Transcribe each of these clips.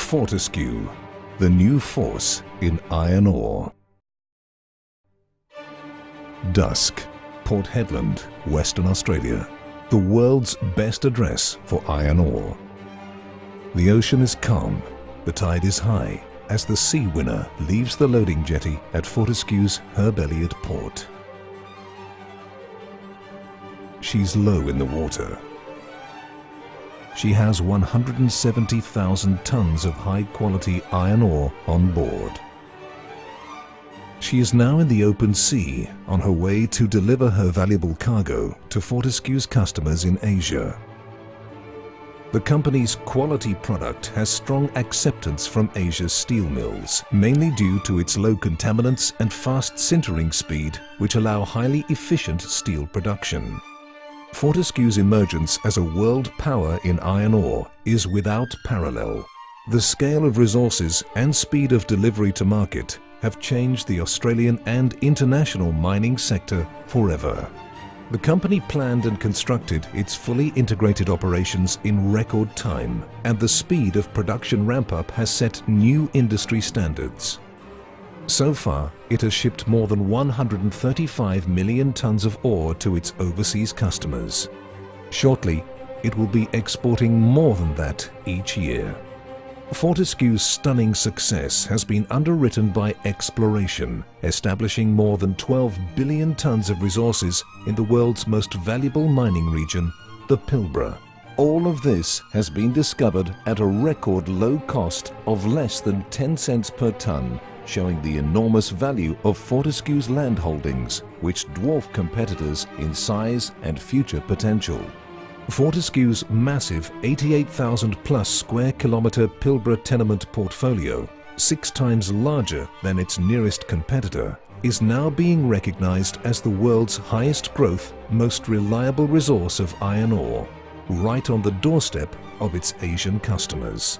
Fortescue, the new force in iron ore. Dusk, Port Hedland, Western Australia, the world's best address for iron ore. The ocean is calm, the tide is high as the Sea Winner leaves the loading jetty at Fortescue's Herb Elliott port. She's low in the water. She has 170,000 tons of high-quality iron ore on board. She is now in the open sea on her way to deliver her valuable cargo to Fortescue's customers in Asia. The company's quality product has strong acceptance from Asia's steel mills, mainly due to its low contaminants and fast sintering speed, which allow highly efficient steel production. Fortescue's emergence as a world power in iron ore is without parallel. The scale of resources and speed of delivery to market have changed the Australian and international mining sector forever. The company planned and constructed its fully integrated operations in record time, and the speed of production ramp-up has set new industry standards. So far, it has shipped more than 135 million tons of ore to its overseas customers. Shortly, it will be exporting more than that each year. Fortescue's stunning success has been underwritten by exploration, establishing more than 12 billion tons of resources in the world's most valuable mining region, the Pilbara. All of this has been discovered at a record low cost of less than 10 cents per ton, showing the enormous value of Fortescue's land holdings, which dwarf competitors in size and future potential. Fortescue's massive 88,000 plus square kilometre Pilbara tenement portfolio, 6 times larger than its nearest competitor, is now being recognised as the world's highest growth, most reliable resource of iron ore, right on the doorstep of its Asian customers.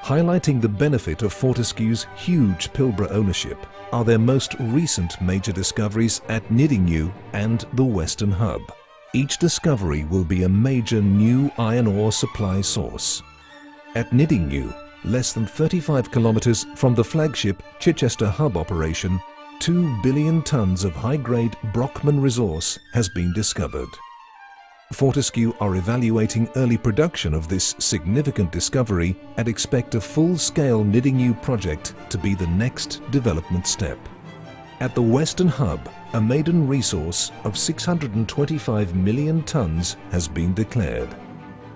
Highlighting the benefit of Fortescue's huge Pilbara ownership are their most recent major discoveries at Nidinghu and the Western Hub. Each discovery will be a major new iron ore supply source. At Nidinghu, less than 35 kilometers from the flagship Chichester Hub operation, 2 billion tons of high-grade Brockman resource has been discovered. Fortescue are evaluating early production of this significant discovery and expect a full-scale Nidinghu project to be the next development step. At the Western Hub, a maiden resource of 625 million tons has been declared.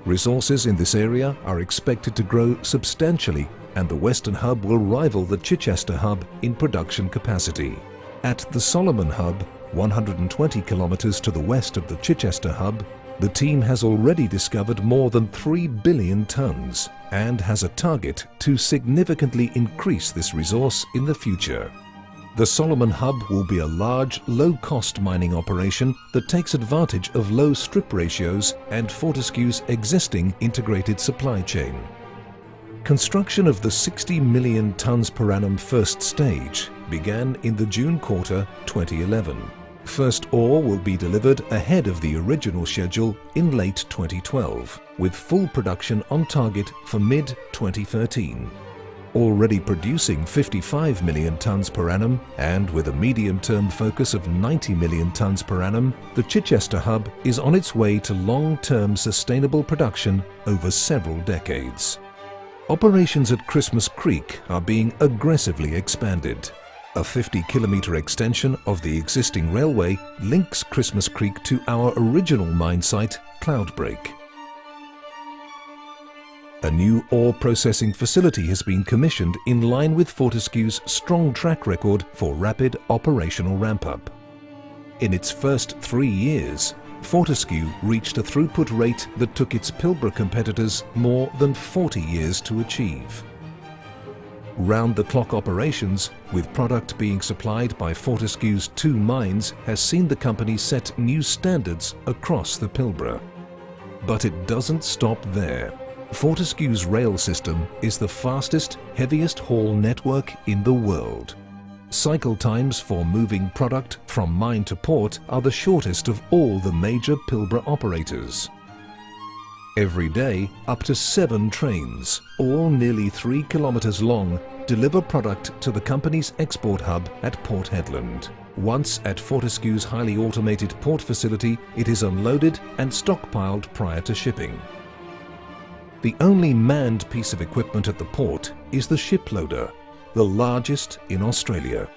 Resources in this area are expected to grow substantially, and the Western Hub will rival the Chichester Hub in production capacity. At the Solomon Hub, 120 kilometers to the west of the Chichester Hub, the team has already discovered more than 3 billion tons and has a target to significantly increase this resource in the future. The Solomon Hub will be a large, low-cost mining operation that takes advantage of low strip ratios and Fortescue's existing integrated supply chain. Construction of the 60 million tons per annum first stage began in the June quarter 2011. First ore will be delivered ahead of the original schedule in late 2012, with full production on target for mid-2013. Already producing 55 million tons per annum and with a medium-term focus of 90 million tons per annum, the Chichester Hub is on its way to long-term sustainable production over several decades. Operations at Christmas Creek are being aggressively expanded. A 50-kilometre extension of the existing railway links Christmas Creek to our original mine site, Cloudbreak. A new ore processing facility has been commissioned in line with Fortescue's strong track record for rapid operational ramp-up. In its first 3 years, Fortescue reached a throughput rate that took its Pilbara competitors more than 40 years to achieve. Round-the-clock operations, with product being supplied by Fortescue's 2 mines, has seen the company set new standards across the Pilbara. But it doesn't stop there. Fortescue's rail system is the fastest, heaviest haul network in the world. Cycle times for moving product from mine to port are the shortest of all the major Pilbara operators. Every day, up to 7 trains, all nearly 3 kilometers long, deliver product to the company's export hub at Port Hedland. Once at Fortescue's highly automated port facility, it is unloaded and stockpiled prior to shipping. The only manned piece of equipment at the port is the ship loader, the largest in Australia.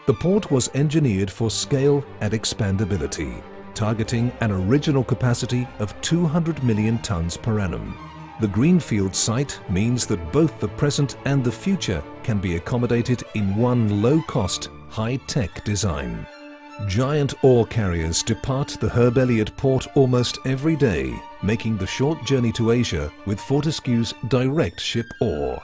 The port was engineered for scale and expandability, targeting an original capacity of 200 million tonnes per annum. The greenfield site means that both the present and the future can be accommodated in one low-cost, high-tech design. Giant ore carriers depart the Herb Elliott port almost every day, making the short journey to Asia with Fortescue's direct ship ore.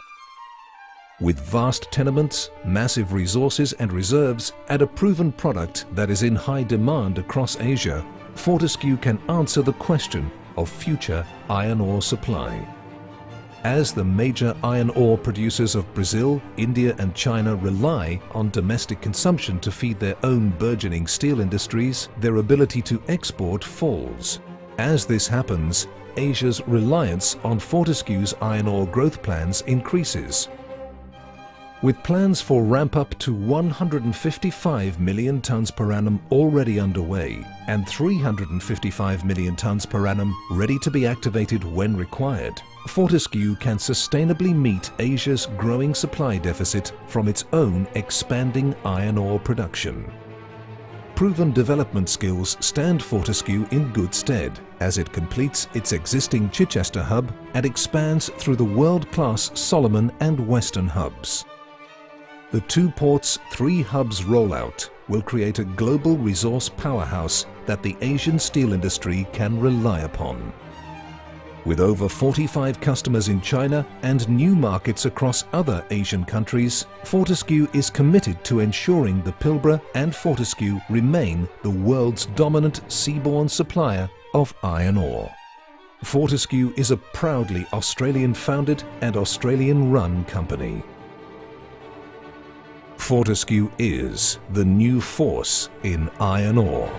With vast tenements, massive resources and reserves, and a proven product that is in high demand across Asia, Fortescue can answer the question of future iron ore supply. As the major iron ore producers of Brazil, India and China rely on domestic consumption to feed their own burgeoning steel industries, their ability to export falls. As this happens, Asia's reliance on Fortescue's iron ore growth plans increases. With plans for ramp-up to 155 million tonnes per annum already underway and 355 million tonnes per annum ready to be activated when required, Fortescue can sustainably meet Asia's growing supply deficit from its own expanding iron ore production. Proven development skills stand Fortescue in good stead as it completes its existing Chichester hub and expands through the world-class Solomon and Western hubs. The 2 ports, 3 hubs rollout will create a global resource powerhouse that the Asian steel industry can rely upon. With over 45 customers in China and new markets across other Asian countries, Fortescue is committed to ensuring the Pilbara and Fortescue remain the world's dominant seaborne supplier of iron ore. Fortescue is a proudly Australian-founded and Australian-run company. Fortescue is the new force in iron ore.